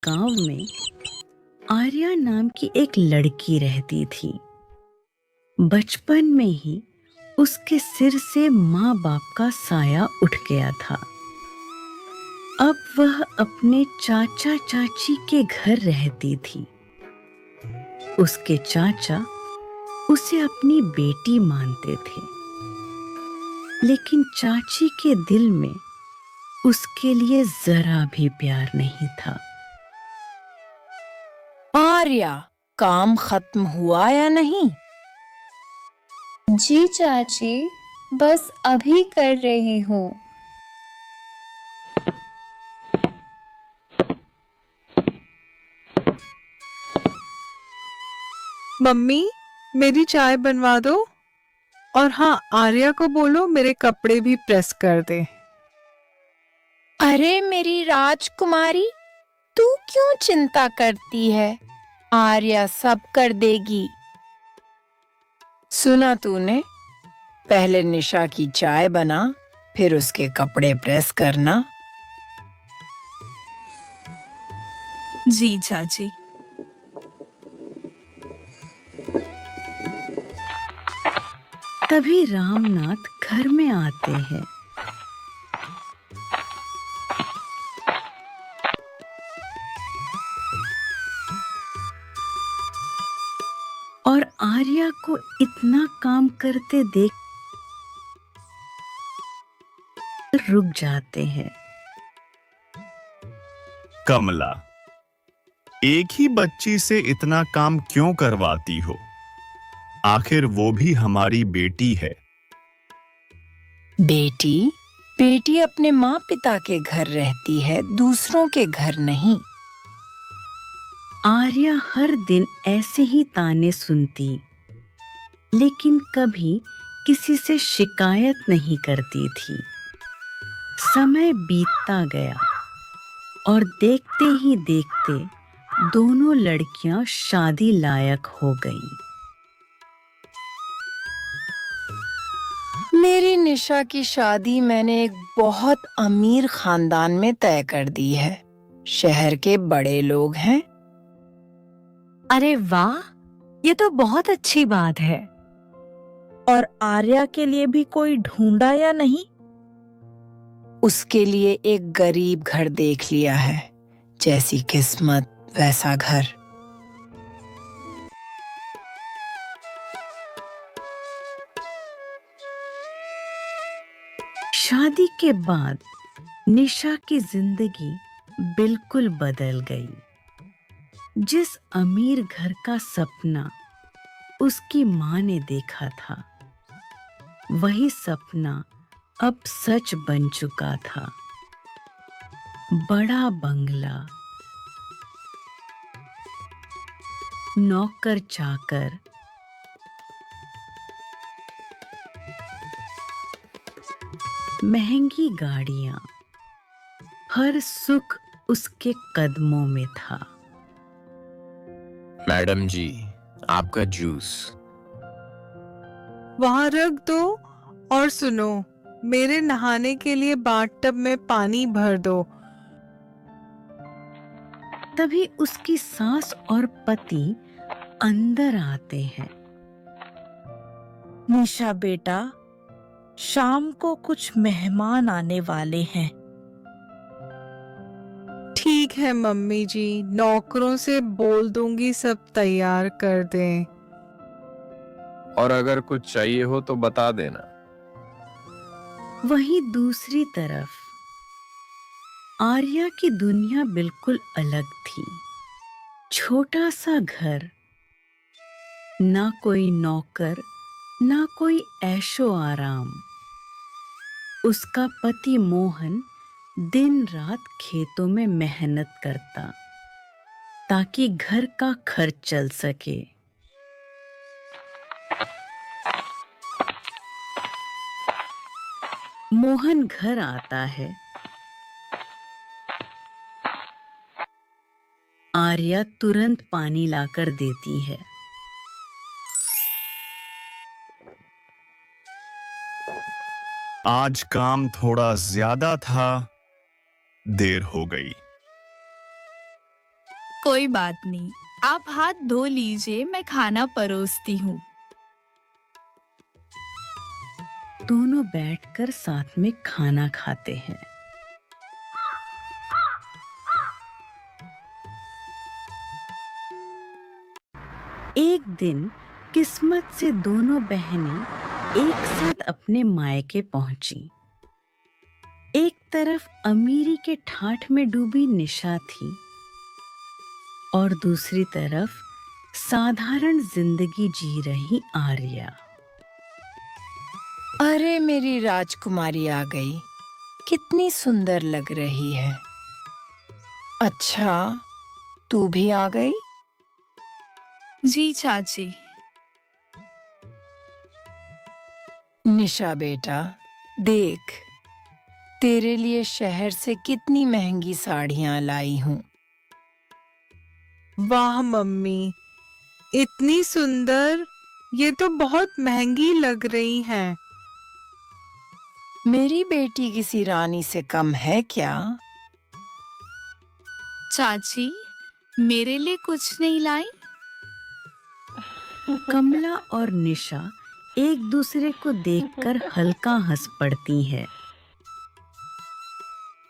गांव में आर्या नाम की एक लड़की रहती थी। बचपन में ही उसके सिर से माँ बाप का साया उठ गया था। अब वह अपने चाचा चाची के घर रहती थी। उसके चाचा उसे अपनी बेटी मानते थे, लेकिन चाची के दिल में उसके लिए जरा भी प्यार नहीं था। आर्या, काम खत्म हुआ या नहीं? जी चाची, बस अभी कर रही हूँ। मम्मी, मेरी चाय बनवा दो। और हाँ, आर्या को बोलो मेरे कपड़े भी प्रेस कर दे। अरे मेरी राजकुमारी, तू क्यों चिंता करती है? आर्या सब कर देगी। सुना तूने? पहले निशा की चाय बना, फिर उसके कपड़े प्रेस करना। जी चाची। तभी रामनाथ घर में आते हैं। और आर्या को इतना काम करते देख रुक जाते हैं। कमला, एक ही बच्ची से इतना काम क्यों करवाती हो? आखिर वो भी हमारी बेटी है। बेटी? बेटी अपने माँ पिता के घर रहती है, दूसरों के घर नहीं। आर्या हर दिन ऐसे ही ताने सुनती, लेकिन कभी किसी से शिकायत नहीं करती थी। समय बीतता गया और देखते ही देखते दोनों लड़कियां शादी लायक हो गईं। मेरी निशा की शादी मैंने एक बहुत अमीर खानदान में तय कर दी है। शहर के बड़े लोग हैं। अरे वाह, ये तो बहुत अच्छी बात है। और आर्या के लिए भी कोई ढूंढा या नहीं? उसके लिए एक गरीब घर देख लिया है। जैसी किस्मत वैसा घर। शादी के बाद निशा की जिंदगी बिल्कुल बदल गई। जिस अमीर घर का सपना उसकी माँ ने देखा था, वही सपना अब सच बन चुका था। बड़ा बंगला, नौकर चाकर, महंगी गाड़ियां, हर सुख उसके कदमों में था। मैडम जी, आपका जूस। वहां रख दो। और सुनो, मेरे नहाने के लिए बाथटब में पानी भर दो। तभी उसकी सास और पति अंदर आते हैं। निशा बेटा, शाम को कुछ मेहमान आने वाले हैं। ठीक है मम्मी जी, नौकरों से बोल दूंगी सब तैयार कर दें। और अगर कुछ चाहिए हो तो बता देना। वहीं दूसरी तरफ आर्या की दुनिया बिल्कुल अलग थी। छोटा सा घर, ना कोई नौकर, ना कोई ऐशो आराम। उसका पति मोहन दिन रात खेतों में मेहनत करता ताकि घर का खर्च चल सके। मोहन घर आता है। आर्या तुरंत पानी लाकर देती है। आज काम थोड़ा ज्यादा था, देर हो गई। कोई बात नहीं, आप हाथ धो लीजिए, मैं खाना परोसती हूँ। दोनों बैठकर साथ में खाना खाते हैं। एक दिन किस्मत से दोनों बहनें एक साथ अपने मायके पहुंची। एक तरफ अमीरी के ठाठ में डूबी निशा थी और दूसरी तरफ साधारण जिंदगी जी रही आर्या। अरे मेरी राजकुमारी आ गई, कितनी सुंदर लग रही है। अच्छा, तू भी आ गई? जी चाची। निशा बेटा, देख, तेरे लिए शहर से कितनी महंगी साड़ियां लाई हूँ। वाह मम्मी, इतनी सुंदर, ये तो बहुत महंगी लग रही हैं। मेरी बेटी किसी रानी से कम है क्या? चाची, मेरे लिए कुछ नहीं लाई? कमला और निशा एक दूसरे को देखकर हल्का हंस पड़ती है।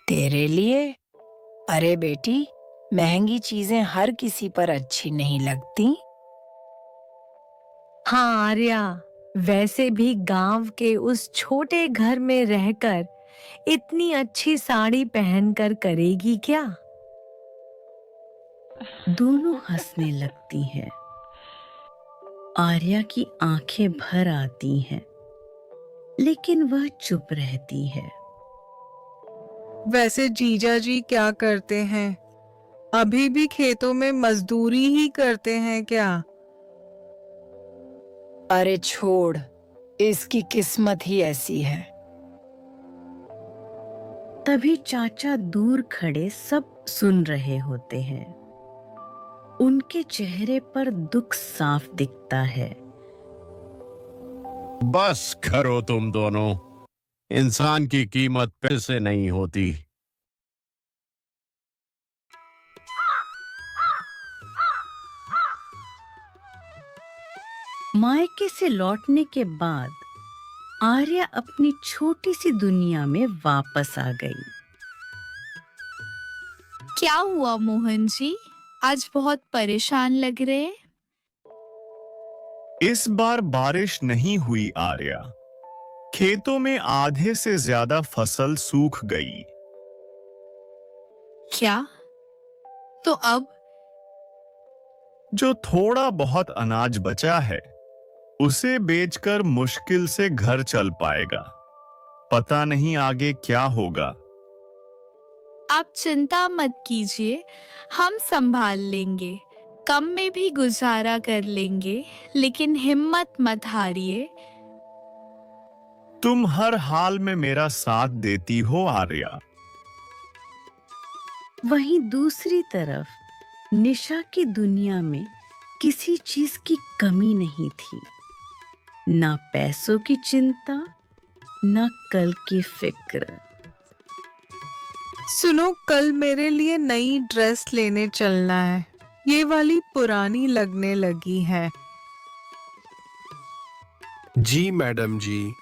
तेरे लिए? अरे बेटी, महंगी चीजें हर किसी पर अच्छी नहीं लगती। हाँ आर्या, वैसे भी गांव के उस छोटे घर में रहकर इतनी अच्छी साड़ी पहनकर करेगी क्या? दोनों हंसने लगती हैं। आर्या की आंखें भर आती हैं, लेकिन वह चुप रहती है। वैसे जीजा जी क्या करते हैं? अभी भी खेतों में मजदूरी ही करते हैं क्या? अरे छोड़, इसकी किस्मत ही ऐसी है। तभी चाचा दूर खड़े सब सुन रहे होते हैं। उनके चेहरे पर दुख साफ दिखता है। बस करो तुम दोनों, इंसान की कीमत पैसे नहीं होती। मायके से लौटने के बाद आर्या अपनी छोटी सी दुनिया में वापस आ गई। क्या हुआ मोहन जी, आज बहुत परेशान लग रहे? इस बार बारिश नहीं हुई आर्या। खेतों में आधे से ज्यादा फसल सूख गई। क्या? तो अब? जो थोड़ा बहुत अनाज बचा है, उसे बेचकर मुश्किल से घर चल पाएगा। पता नहीं आगे क्या होगा। आप चिंता मत कीजिए, हम संभाल लेंगे। कम में भी गुजारा कर लेंगे, लेकिन हिम्मत मत हारिए। तुम हर हाल में मेरा साथ देती हो आर्या। वहीं दूसरी तरफ निशा की दुनिया में किसी चीज की कमी नहीं थी। ना पैसों की चिंता, ना कल की फिक्र। सुनो, कल मेरे लिए नई ड्रेस लेने चलना है। ये वाली पुरानी लगने लगी है। जी मैडम जी।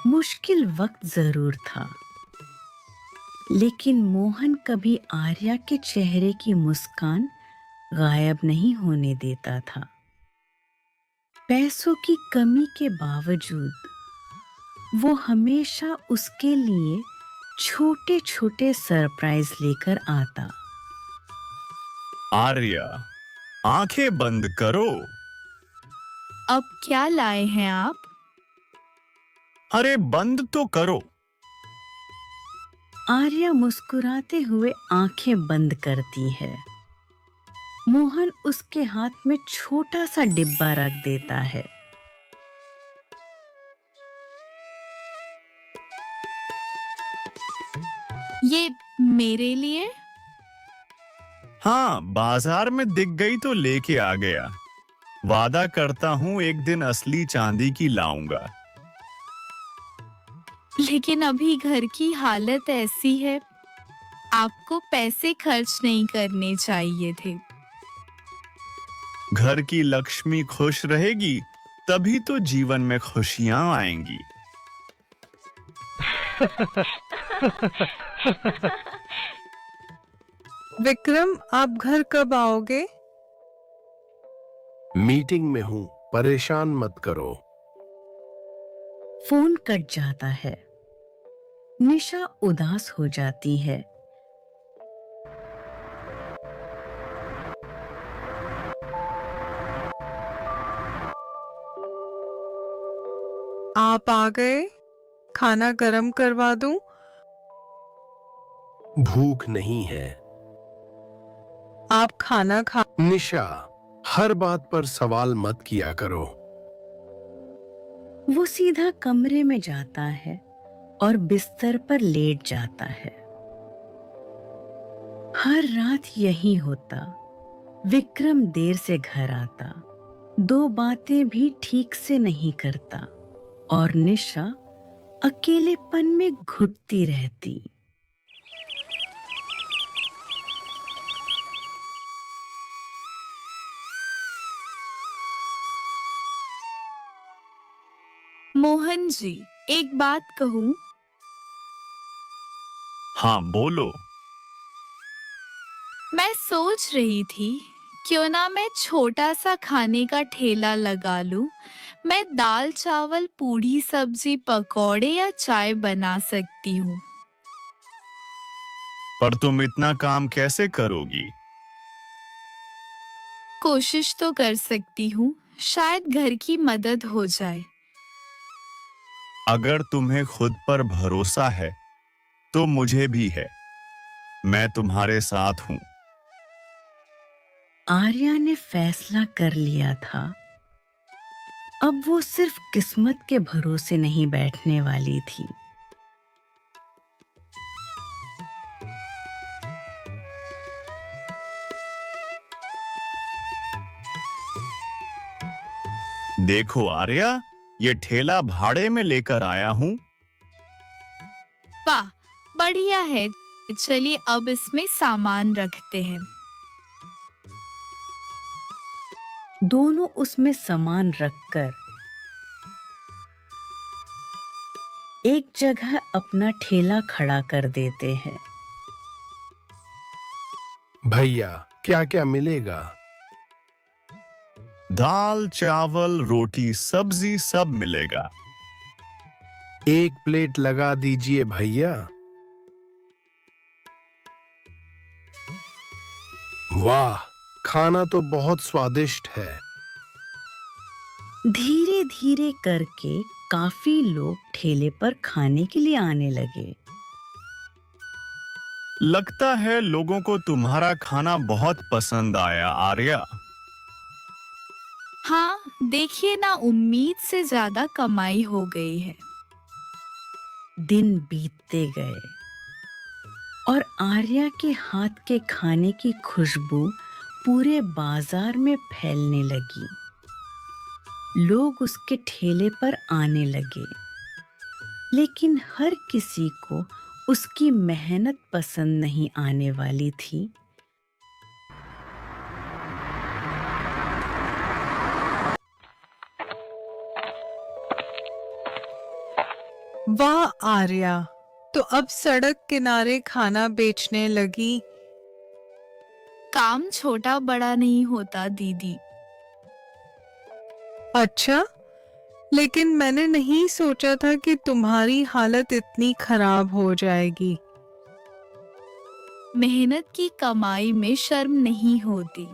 मुश्किल वक्त जरूर था, लेकिन मोहन कभी आर्या के चेहरे की मुस्कान गायब नहीं होने देता था। पैसों की कमी के बावजूद वो हमेशा उसके लिए छोटे छोटे सरप्राइज लेकर आता। आर्या, आंखें बंद करो। अब क्या लाए हैं आप? अरे बंद तो करो। आर्या मुस्कुराते हुए आंखें बंद करती है। मोहन उसके हाथ में छोटा सा डिब्बा रख देता है। ये मेरे लिए? हाँ, बाजार में दिख गई तो लेके आ गया। वादा करता हूँ एक दिन असली चांदी की लाऊंगा। लेकिन अभी घर की हालत ऐसी है। आपको पैसे खर्च नहीं करने चाहिए थे। घर की लक्ष्मी खुश रहेगी तभी तो जीवन में खुशियां आएंगी। विक्रम, आप घर कब आओगे? मीटिंग में हूं, परेशान मत करो। फोन कट जाता है। निशा उदास हो जाती है। आप आ गए? खाना गरम करवा दूं? भूख नहीं है। आप खाना खा। निशा, हर बात पर सवाल मत किया करो। वो सीधा कमरे में जाता है और बिस्तर पर लेट जाता है। हर रात यही होता। विक्रम देर से घर आता, 2 बातें भी ठीक से नहीं करता और निशा अकेलेपन में घुटती रहती। मोहन जी, एक बात कहूं? हाँ बोलो। मैं सोच रही थी क्यों ना मैं छोटा सा खाने का ठेला लगा लूं। मैं दाल चावल पूड़ी सब्जी पकौड़े या चाय बना सकती हूँ। पर तुम इतना काम कैसे करोगी? कोशिश तो कर सकती हूँ, शायद घर की मदद हो जाए। अगर तुम्हें खुद पर भरोसा है तो मुझे भी है। मैं तुम्हारे साथ हूं। आर्या ने फैसला कर लिया था। अब वो सिर्फ किस्मत के भरोसे नहीं बैठने वाली थी। देखो आर्या, ये ठेला भाड़े में लेकर आया हूं। वाह, बढ़िया है। चलिए अब इसमें सामान रखते हैं। दोनों उसमें सामान रखकर एक जगह अपना ठेला खड़ा कर देते हैं। भैया, क्या क्या मिलेगा? दाल चावल रोटी सब्जी सब मिलेगा। 1 प्लेट लगा दीजिए भैया। वाह, खाना तो बहुत स्वादिष्ट है। धीरे धीरे करके काफी लोग ठेले पर खाने के लिए आने लगे। लगता है लोगों को तुम्हारा खाना बहुत पसंद आया आर्या। हाँ, देखिए ना, उम्मीद से ज्यादा कमाई हो गई है। दिन बीतते गए और आर्या के हाथ के खाने की खुशबू पूरे बाजार में फैलने लगी। लोग उसके ठेले पर आने लगे, लेकिन हर किसी को उसकी मेहनत पसंद नहीं आने वाली थी। वाह आर्या, तो अब सड़क किनारे खाना बेचने लगी। काम छोटा बड़ा नहीं होता दीदी। अच्छा, लेकिन मैंने नहीं सोचा था कि तुम्हारी हालत इतनी खराब हो जाएगी। मेहनत की कमाई में शर्म नहीं होती।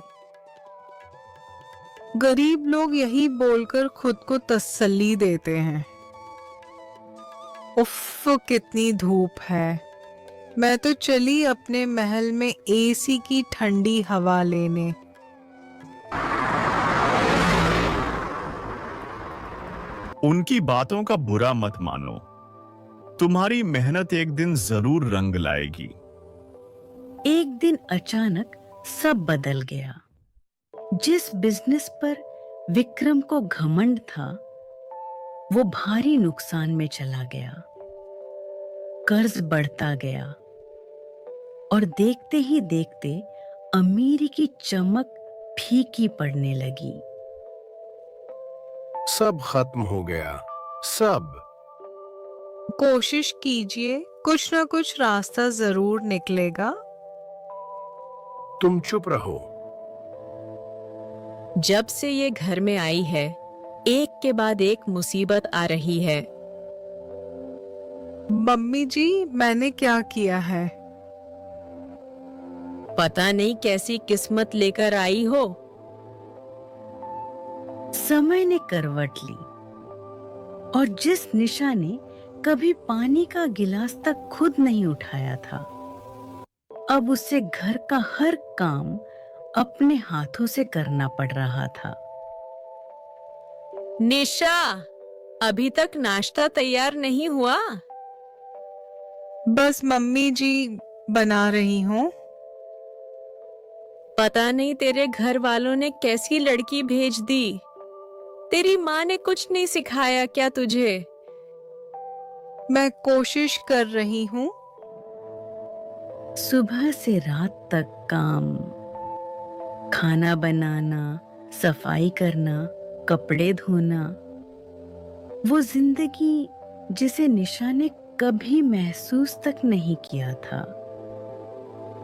गरीब लोग यही बोलकर खुद को तसल्ली देते हैं। उफ, कितनी धूप है। मैं तो चली अपने महल में एसी की ठंडी हवा लेने। उनकी बातों का बुरा मत मानो। तुम्हारी मेहनत एक दिन जरूर रंग लाएगी। एक दिन अचानक सब बदल गया। जिस बिजनेस पर विक्रम को घमंड था, वो भारी नुकसान में चला गया। कर्ज बढ़ता गया और देखते ही देखते अमीरी की चमक फीकी पड़ने लगी। सब खत्म हो गया, सब। कोशिश कीजिए, कुछ ना कुछ रास्ता जरूर निकलेगा। तुम चुप रहो। जब से ये घर में आई है, एक के बाद एक मुसीबत आ रही है। मम्मी जी, मैंने क्या किया है? पता नहीं कैसी किस्मत लेकर आई हो। समय ने करवट ली और जिस निशा ने कभी पानी का गिलास तक खुद नहीं उठाया था, अब उसे घर का हर काम अपने हाथों से करना पड़ रहा था। निशा, अभी तक नाश्ता तैयार नहीं हुआ? बस मम्मी जी बना रही हूँ। पता नहीं तेरे घर वालों ने कैसी लड़की भेज दी। तेरी माँ ने कुछ नहीं सिखाया क्या तुझे? मैं कोशिश कर रही हूँ। सुबह से रात तक काम, खाना बनाना, सफाई करना, कपड़े धोना, वो जिंदगी जिसे निशा ने कभी महसूस तक नहीं किया था,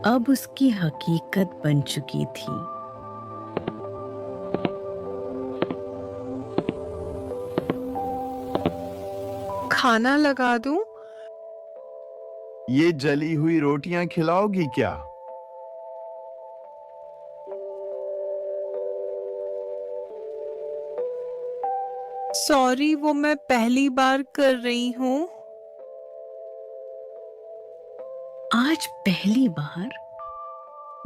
अब उसकी हकीकत बन चुकी थी। खाना लगा दूं? ये जली हुई रोटियां खिलाओगी क्या? सॉरी, वो मैं पहली बार कर रही हूँ। आज पहली बार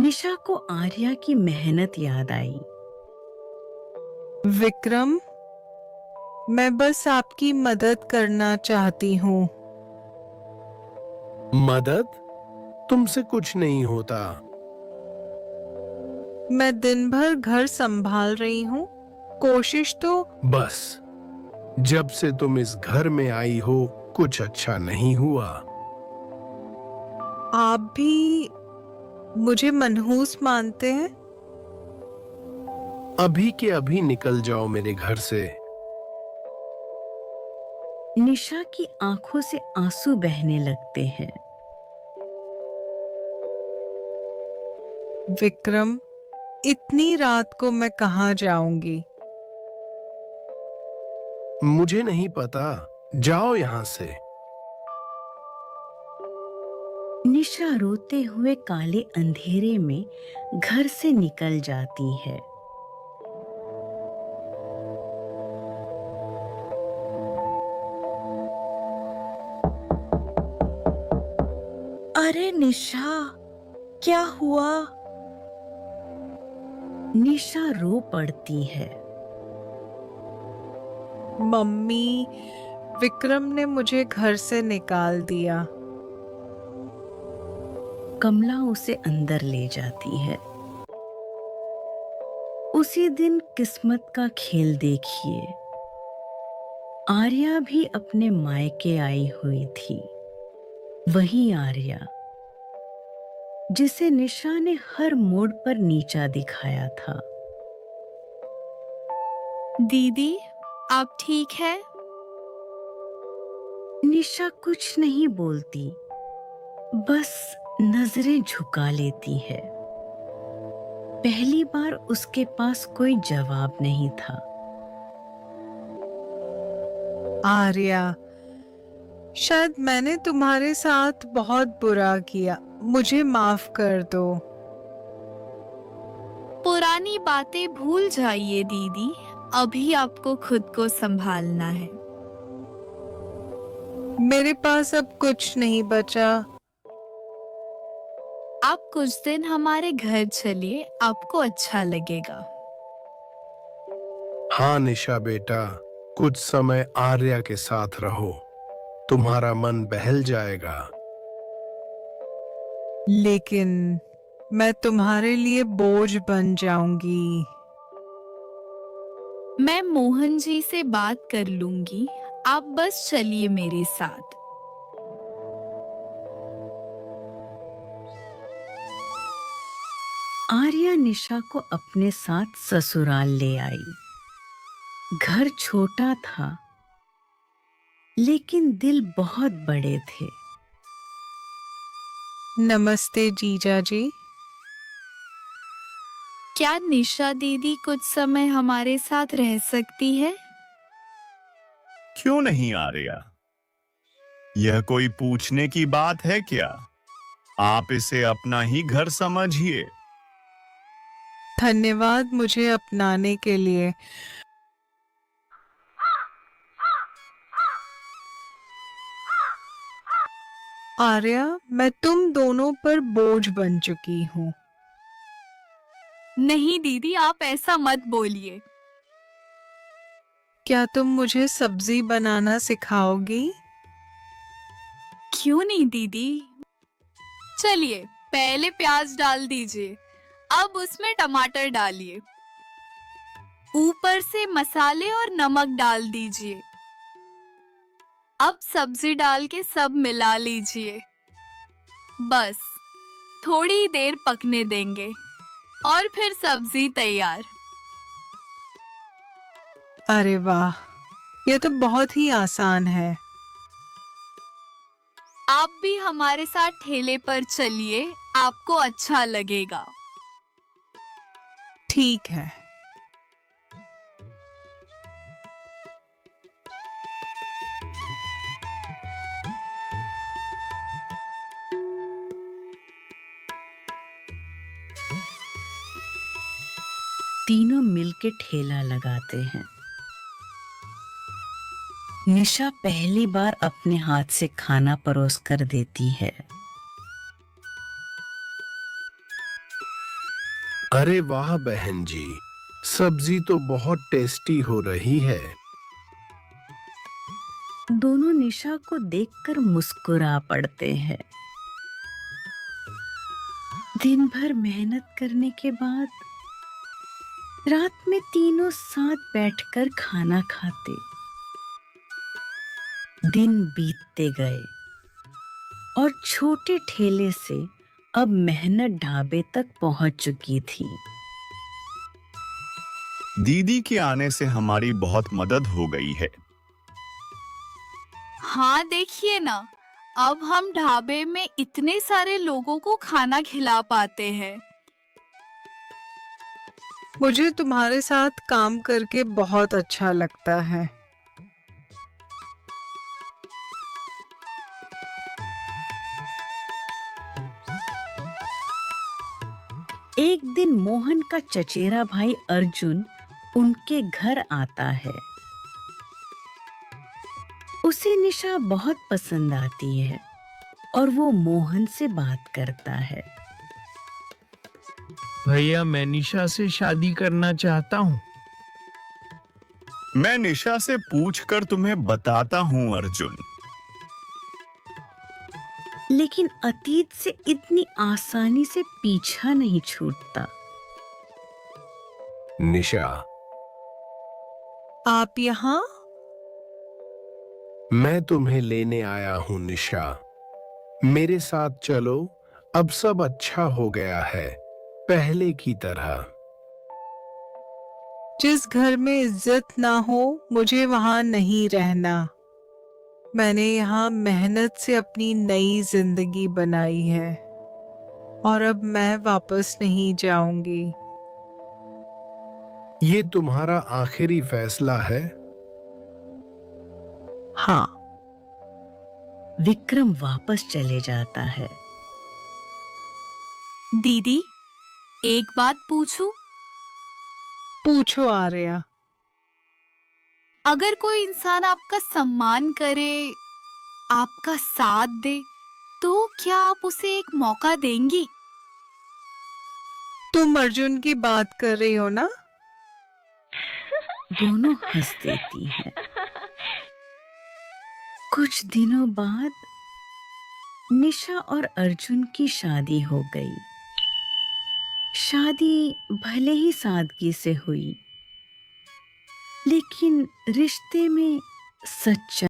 निशा को आर्या की मेहनत याद आई। विक्रम, मैं बस आपकी मदद करना चाहती हूँ। मदद? तुमसे कुछ नहीं होता। मैं दिन भर घर संभाल रही हूँ, कोशिश तो। बस, जब से तुम इस घर में आई हो, कुछ अच्छा नहीं हुआ। आप भी मुझे मनहूस मानते हैं? अभी के अभी निकल जाओ मेरे घर से। निशा की आंखों से आंसू बहने लगते हैं। विक्रम, इतनी रात को मैं कहाँ जाऊंगी? मुझे नहीं पता, जाओ यहाँ से। निशा रोते हुए काले अंधेरे में घर से निकल जाती है। अरे निशा, क्या हुआ? निशा रो पड़ती है। मम्मी, विक्रम ने मुझे घर से निकाल दिया। कमला उसे अंदर ले जाती है। उसी दिन किस्मत का खेल देखिए। आर्या भी अपने मायके आई हुई थी। वही आर्या जिसे निशा ने हर मोड़ पर नीचा दिखाया था। दीदी, आप ठीक है? निशा कुछ नहीं बोलती, बस नजरें झुका लेती है। पहली बार उसके पास कोई जवाब नहीं था। आर्या, शायद मैंने तुम्हारे साथ बहुत बुरा किया, मुझे माफ कर दो। पुरानी बातें भूल जाइए दीदी, अभी आपको खुद को संभालना है। मेरे पास अब कुछ नहीं बचा। आप कुछ दिन हमारे घर चलिए, आपको अच्छा लगेगा। हाँ निशा बेटा, कुछ समय आर्या के साथ रहो, तुम्हारा मन बहल जाएगा। लेकिन मैं तुम्हारे लिए बोझ बन जाऊंगी। मैं मोहन जी से बात कर लूंगी, आप बस चलिए मेरे साथ। आर्या निशा को अपने साथ ससुराल ले आई। घर छोटा था, लेकिन दिल बहुत बड़े थे। नमस्ते जीजा जी। क्या निशा दीदी कुछ समय हमारे साथ रह सकती है? क्यों नहीं आर्या? यह कोई पूछने की बात है क्या? आप इसे अपना ही घर समझिए। धन्यवाद मुझे अपनाने के लिए। आर्या, मैं तुम दोनों पर बोझ बन चुकी हूँ। नहीं दीदी, आप ऐसा मत बोलिए। क्या तुम मुझे सब्जी बनाना सिखाओगी? क्यों नहीं दीदी। चलिए, पहले प्याज डाल दीजिए, अब उसमें टमाटर डालिए, ऊपर से मसाले और नमक डाल दीजिए। अब सब्जी डाल के सब मिला लीजिए। बस थोड़ी देर पकने देंगे और फिर सब्जी तैयार। अरे वाह, ये तो बहुत ही आसान है। आप भी हमारे साथ ठेले पर चलिए, आपको अच्छा लगेगा। ठीक है। तीनों मिलके ठेला लगाते हैं। निशा पहली बार अपने हाथ से खाना परोस कर देती है। अरे वाह बहन जी, सब्जी तो बहुत टेस्टी हो रही है। दोनों निशा को देखकर मुस्कुरा पड़ते हैं। दिन भर मेहनत करने के बाद रात में तीनों साथ बैठकर खाना खाते। दिन बीतते गए और छोटे ठेले से अब मेहनत ढाबे तक पहुंच चुकी थी। दीदी के आने से हमारी बहुत मदद हो गई है। हाँ देखिए ना, अब हम ढाबे में इतने सारे लोगों को खाना खिला पाते हैं। मुझे तुम्हारे साथ काम करके बहुत अच्छा लगता है। एक दिन मोहन का चचेरा भाई अर्जुन उनके घर आता है। उसे निशा बहुत पसंद आती है और वो मोहन से बात करता है। भैया, मैं निशा से शादी करना चाहता हूँ। मैं निशा से पूछकर तुम्हें बताता हूँ अर्जुन। लेकिन अतीत से इतनी आसानी से पीछा नहीं छूटता। निशा, आप यहाँ? मैं तुम्हें लेने आया हूँ निशा। मेरे साथ चलो, अब सब अच्छा हो गया है, पहले की तरह। जिस घर में इज्जत ना हो, मुझे वहां नहीं रहना। मैंने यहाँ मेहनत से अपनी नई जिंदगी बनाई है और अब मैं वापस नहीं जाऊंगी। ये तुम्हारा आखिरी फैसला है? हाँ। विक्रम वापस चले जाता है। दीदी, एक बात पूछूं? पूछो आर्या। अगर कोई इंसान आपका सम्मान करे, आपका साथ दे, तो क्या आप उसे एक मौका देंगी? तुम अर्जुन की बात कर रही हो ना? दोनों हंस देती हैं। कुछ दिनों बाद निशा और अर्जुन की शादी हो गई। शादी भले ही सादगी से हुई, लेकिन रिश्ते में सच्चाई